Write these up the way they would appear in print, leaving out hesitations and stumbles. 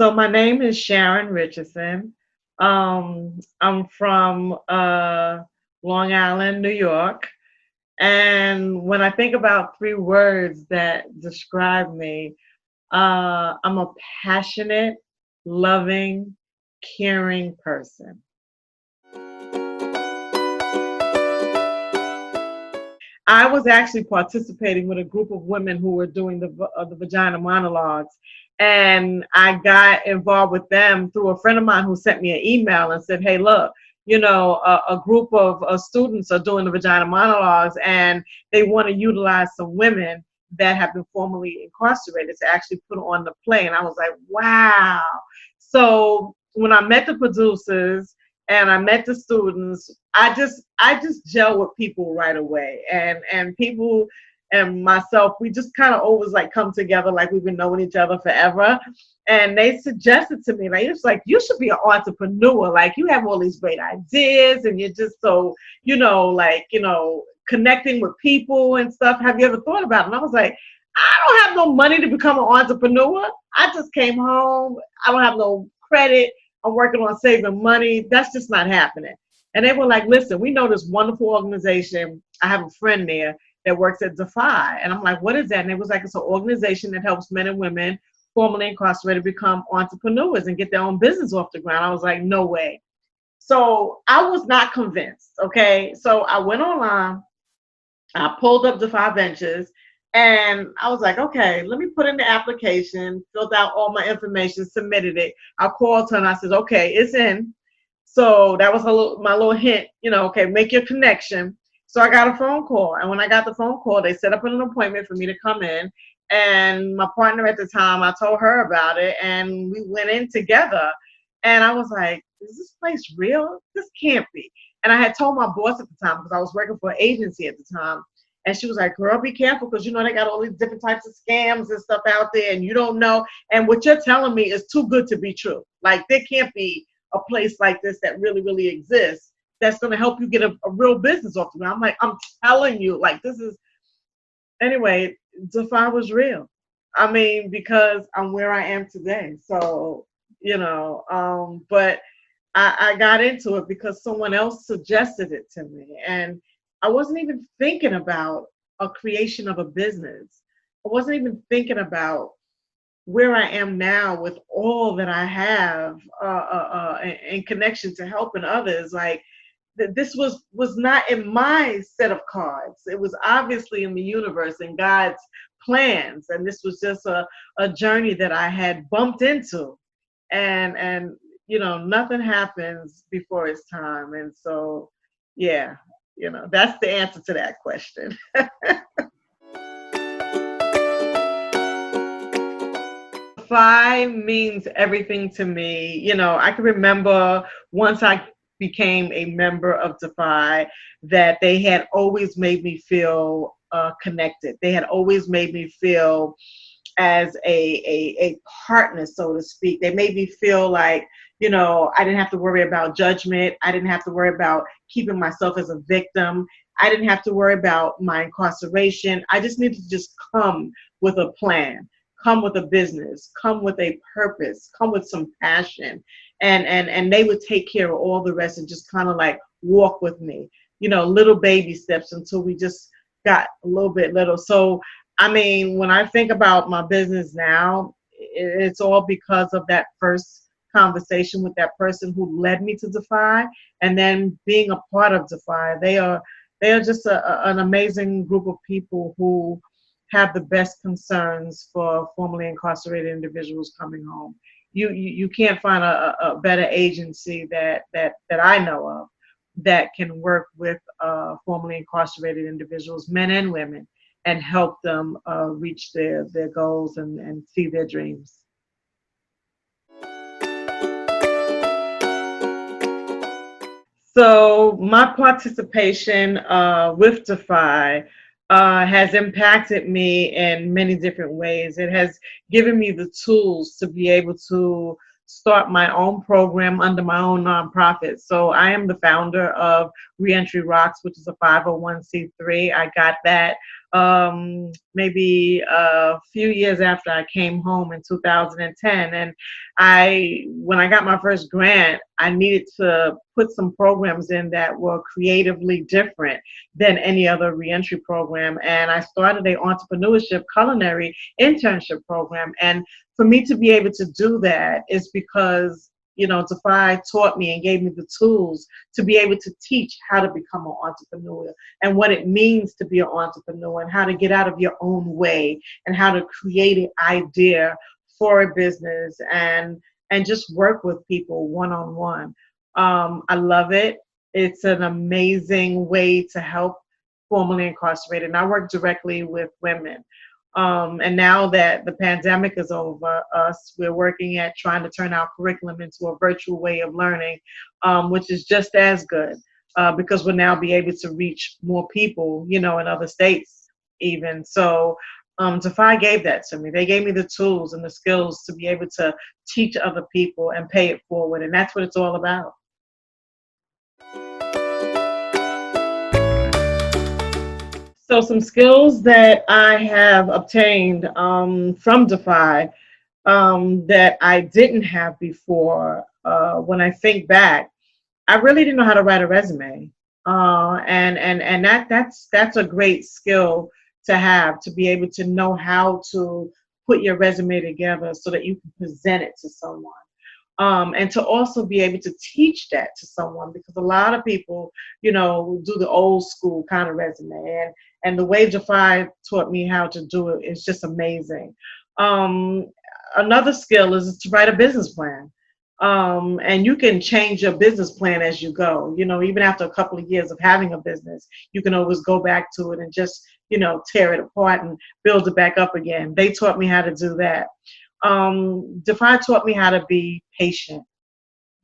So my name is Sharon Richardson. I'm from Long Island, New York. And when I think about three words that describe me, I'm a passionate, loving, caring person. I was actually participating with a group of women who were doing the vagina monologues, and I got involved with them through a friend of mine who sent me an email and said, "Hey, look, a group of students are doing the vagina monologues, and they want to utilize some women that have been formerly incarcerated to actually put on the play." And I was like, "Wow!" So when I met the producers and I met the students, I just gel with people right away, and people and myself, we just kind of always like come together like we've been knowing each other forever. And they suggested to me, like, it's like, you should be an entrepreneur, like you have all these great ideas and you're just so, connecting with people and stuff. Have you ever thought about it? And I was like, I don't have no money to become an entrepreneur. I just came home. I don't have no credit. I'm working on saving money. That's just not happening. And they were like, listen, we know this wonderful organization. I have a friend there that works at Defy. And I'm like, what is that? And it was like, it's an organization that helps men and women formerly incarcerated become entrepreneurs and get their own business off the ground. I was like, no way. So I was not convinced. Okay. So I went online, I pulled up Defy Ventures, and I was like, okay, let me put in the application, filled out all my information, submitted it. I called her and I said, okay, it's in. So that was my little hint, okay, make your connection. So I got a phone call. And when I got the phone call, they set up an appointment for me to come in. And my partner at the time, I told her about it, and we went in together. And I was like, is this place real? This can't be. And I had told my boss at the time, because I was working for an agency at the time. And she was like, girl, be careful, because they got all these different types of scams and stuff out there, and you don't know. And what you're telling me is too good to be true. Like, there can't be a place like this that really, really exists that's going to help you get a real business off the ground. I'm like, I'm telling you, like, this is, anyway, Defy was real. I mean, because I'm where I am today. So, but I got into it because someone else suggested it to me. And I wasn't even thinking about a creation of a business. I wasn't even thinking about where I am now with all that I have in connection to helping others. Like, this was not in my set of cards. It was obviously in the universe and God's plans. And this was just a journey that I had bumped into. And nothing happens before its time. And so, yeah, that's the answer to that question. Defy means everything to me. I can remember once I became a member of Defy that they had always made me feel connected. They had always made me feel as a partner, so to speak. They made me feel like, I didn't have to worry about judgment. I didn't have to worry about keeping myself as a victim. I didn't have to worry about my incarceration. I just needed to just come with a plan, come with a business, come with a purpose, come with some passion. And they would take care of all the rest and just kind of like walk with me, little baby steps until we just got a little bit little. So, I mean, when I think about my business now, it's all because of that first conversation with that person who led me to Defy, and then being a part of Defy. They are just an amazing group of people who have the best concerns for formerly incarcerated individuals coming home. You can't find a better agency that I know of that can work with formerly incarcerated individuals, men and women, and help them reach their goals and see their dreams. So my participation with Defy has impacted me in many different ways. It has given me the tools to be able to start my own program under my own nonprofit. So I am the founder of Reentry Rocks, which is a 501c3. I got that maybe a few years after I came home in 2010. And when I got my first grant, I needed to put some programs in that were creatively different than any other reentry program. And I started a entrepreneurship culinary internship program. And for me to be able to do that is because, Defy taught me and gave me the tools to be able to teach how to become an entrepreneur and what it means to be an entrepreneur and how to get out of your own way and how to create an idea for a business and just work with people one-on-one. I love it. It's an amazing way to help formerly incarcerated. And I work directly with women. And now that the pandemic is over, we're working at trying to turn our curriculum into a virtual way of learning, which is just as good because we'll now be able to reach more people, in other states even. So Defy gave that to me. They gave me the tools and the skills to be able to teach other people and pay it forward. And that's what it's all about. So some skills that I have obtained from Defy that I didn't have before. When I think back, I really didn't know how to write a resume, and that's a great skill to have, to be able to know how to put your resume together so that you can present it to someone. And to also be able to teach that to someone, because a lot of people, do the old school kind of resume, and the way Defy taught me how to do it is just amazing. Another skill is to write a business plan. And you can change your business plan as you go. Even after a couple of years of having a business, you can always go back to it and just, tear it apart and build it back up again. They taught me how to do that. Defy taught me how to be patient.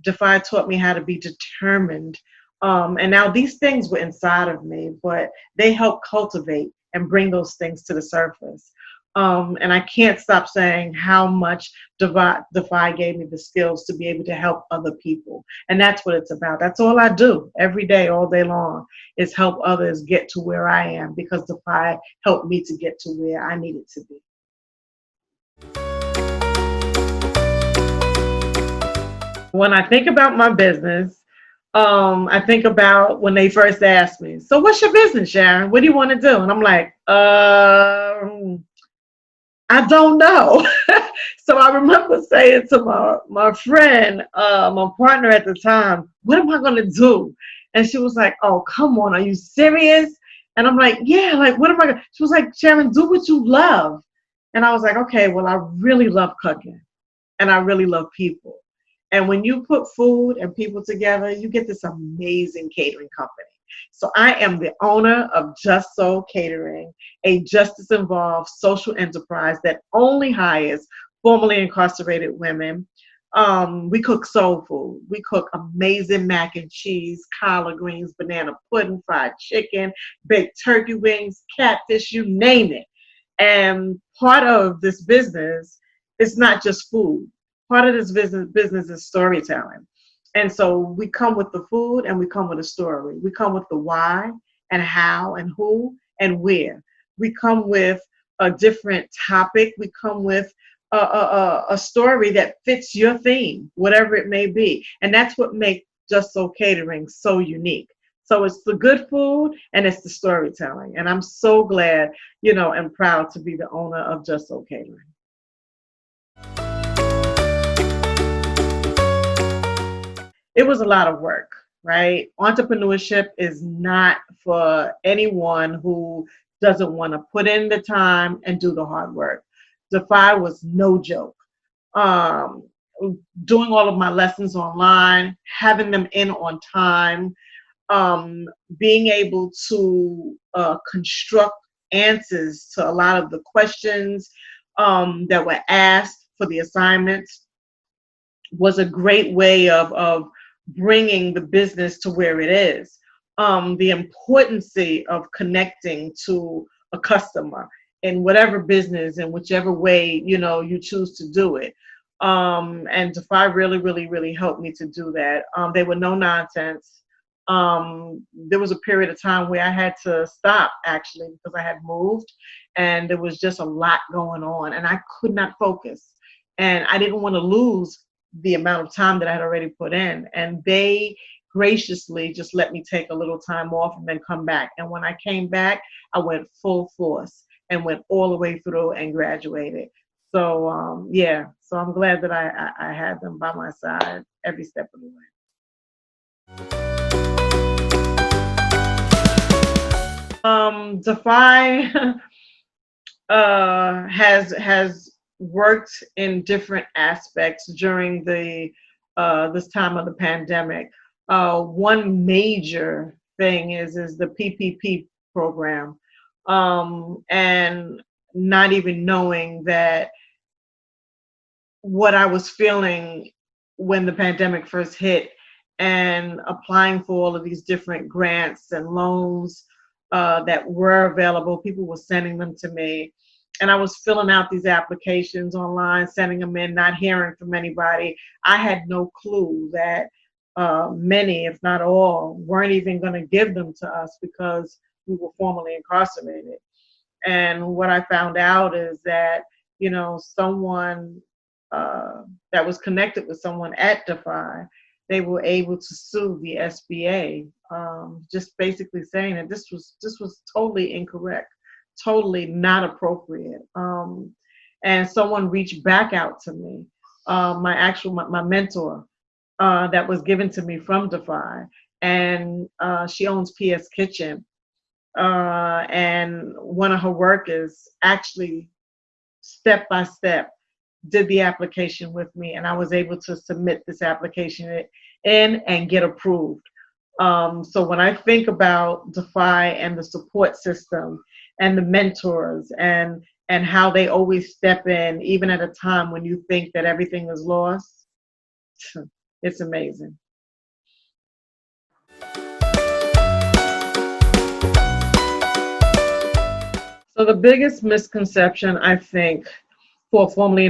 Defy taught me how to be determined. And now these things were inside of me, but they help cultivate and bring those things to the surface. And I can't stop saying how much Defy gave me the skills to be able to help other people. And that's what it's about. That's all I do every day, all day long, is help others get to where I am, because Defy helped me to get to where I needed to be. When I think about my business, I think about when they first asked me, so what's your business, Sharon? What do you want to do? And I'm like, I don't know. So I remember saying to my friend, my partner at the time, what am I going to do? And she was like, oh, come on, are you serious? And I'm like, yeah, like, what am I going to? She was like, Sharon, do what you love. And I was like, okay, well, I really love cooking and I really love people. And when you put food and people together, you get this amazing catering company. So I am the owner of Just So Catering, a justice-involved social enterprise that only hires formerly incarcerated women. We cook soul food. We cook amazing mac and cheese, collard greens, banana pudding, fried chicken, baked turkey wings, catfish, you name it. And part of this business is not just food. Part of this business is storytelling. And so we come with the food and we come with a story. We come with the why and how and who and where. We come with a different topic. We come with a story that fits your theme, whatever it may be. And that's what makes Just So Catering so unique. So it's the good food and it's the storytelling. And I'm so glad, and proud to be the owner of Just So Catering. It was a lot of work, right? Entrepreneurship is not for anyone who doesn't want to put in the time and do the hard work. Defy was no joke. Doing all of my lessons online, having them in on time, being able to construct answers to a lot of the questions that were asked for the assignments was a great way of bringing the business to where it is. The importance of connecting to a customer in whatever business, in whichever way, you choose to do it. And Defy really, really, really helped me to do that. They were no nonsense. There was a period of time where I had to stop actually because I had moved and there was just a lot going on and I could not focus. And I didn't want to lose the amount of time that I had already put in. And they graciously just let me take a little time off and then come back. And when I came back, I went full force and went all the way through and graduated. So yeah, so I'm glad that I had them by my side every step of the way. Defy has worked in different aspects during the this time of the pandemic. One major thing is the PPP program, and not even knowing that what I was feeling when the pandemic first hit and applying for all of these different grants and loans that were available. People were sending them to me. And I was filling out these applications online, sending them in, not hearing from anybody. I had no clue that many, if not all, weren't even going to give them to us because we were formerly incarcerated. And what I found out is that, someone that was connected with someone at Defy, they were able to sue the SBA, just basically saying that this was totally incorrect, totally not appropriate. And someone reached back out to me, my mentor, that was given to me from Defy, and she owns PS Kitchen, and one of her workers actually step by step did the application with me, and I was able to submit this application in and get approved. So when I think about Defy and the support system and the mentors and how they always step in, even at a time when you think that everything is lost, it's amazing. So the biggest misconception, I think, for a formerly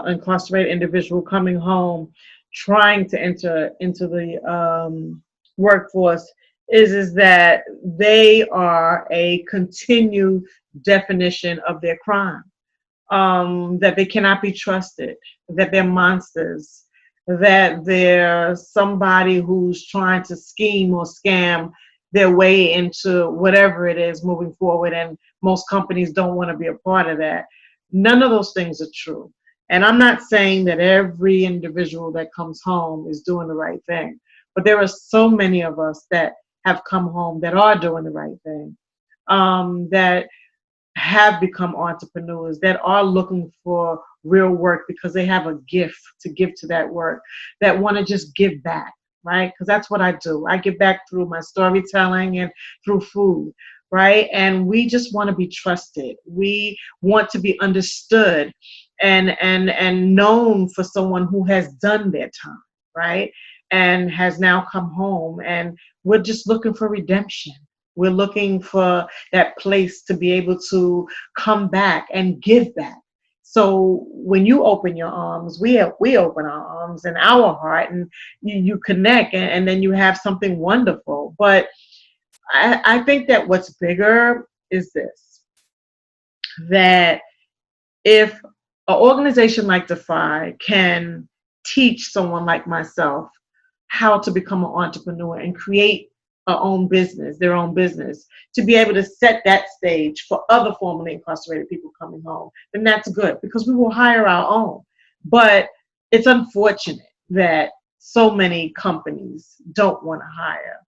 incarcerated individual coming home, trying to enter into the workforce, is that they are a continued definition of their crime, that they cannot be trusted, that they're monsters, that they're somebody who's trying to scheme or scam their way into whatever it is moving forward, and most companies don't want to be a part of that. None of those things are true. And I'm not saying that every individual that comes home is doing the right thing, but there are so many of us that have come home that are doing the right thing, that have become entrepreneurs, that are looking for real work because they have a gift to give to that work, that want to just give back, right? Because that's what I do. I give back through my storytelling and through food, right? And we just want to be trusted. We want to be understood and known for someone who has done their time, right? And has now come home, and we're just looking for redemption. We're looking for that place to be able to come back and give back. So when you open your arms, we open our arms and our heart, and you connect, and then you have something wonderful. But I think that what's bigger is this, that if an organization like Defy can teach someone like myself how to become an entrepreneur and create their own business, to be able to set that stage for other formerly incarcerated people coming home, then that's good, because we will hire our own. But it's unfortunate that so many companies don't want to hire.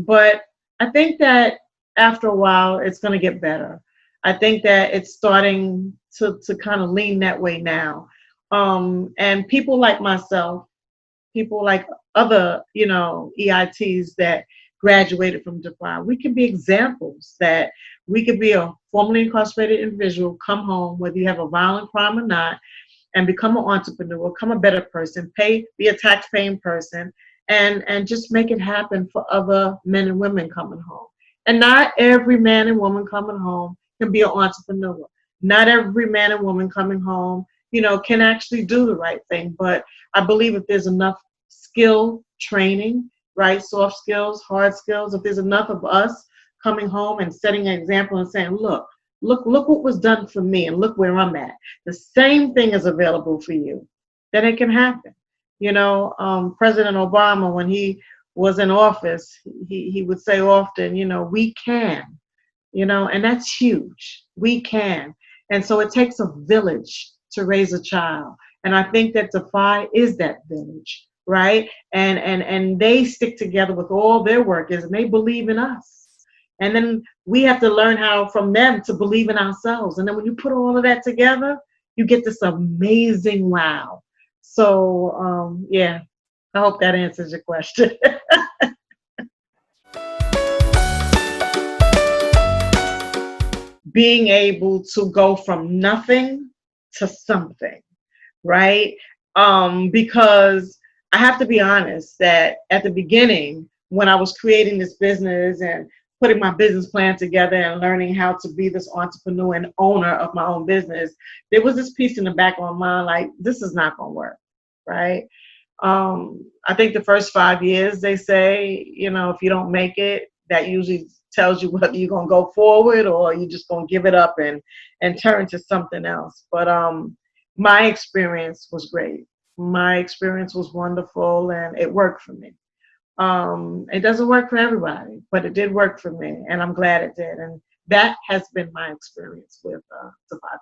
But I think that after a while, it's going to get better. I think that it's starting to kind of lean that way now. And people like myself, people like other, EITs that graduated from Defy, we can be examples that we could be a formerly incarcerated individual, come home, whether you have a violent crime or not, and become an entrepreneur, become a better person, be a tax-paying person, and just make it happen for other men and women coming home. And not every man and woman coming home can be an entrepreneur. Not every man and woman coming home, can actually do the right thing. But I believe if there's enough skill training, right? Soft skills, hard skills. If there's enough of us coming home and setting an example and saying, look what was done for me and look where I'm at. The same thing is available for you. Then it can happen. President Obama, when he was in office, he would say often, we can, and that's huge. We can. And so it takes a village to raise a child. And I think that Defy is that village, right? And they stick together with all their workers and they believe in us. And then we have to learn how from them to believe in ourselves. And then when you put all of that together, you get this amazing wow. So, yeah, I hope that answers your question. Being able to go from nothing to something, right? Because I have to be honest that at the beginning, when I was creating this business and putting my business plan together and learning how to be this entrepreneur and owner of my own business, there was this piece in the back of my mind, like, this is not going to work, right? I think the first 5 years, they say, if you don't make it, that usually tells you whether you're going to go forward or you're just going to give it up and turn to something else. But my experience was great. My experience was wonderful, and it worked for me. It doesn't work for everybody, but it did work for me, and I'm glad it did. And that has been my experience with Defy.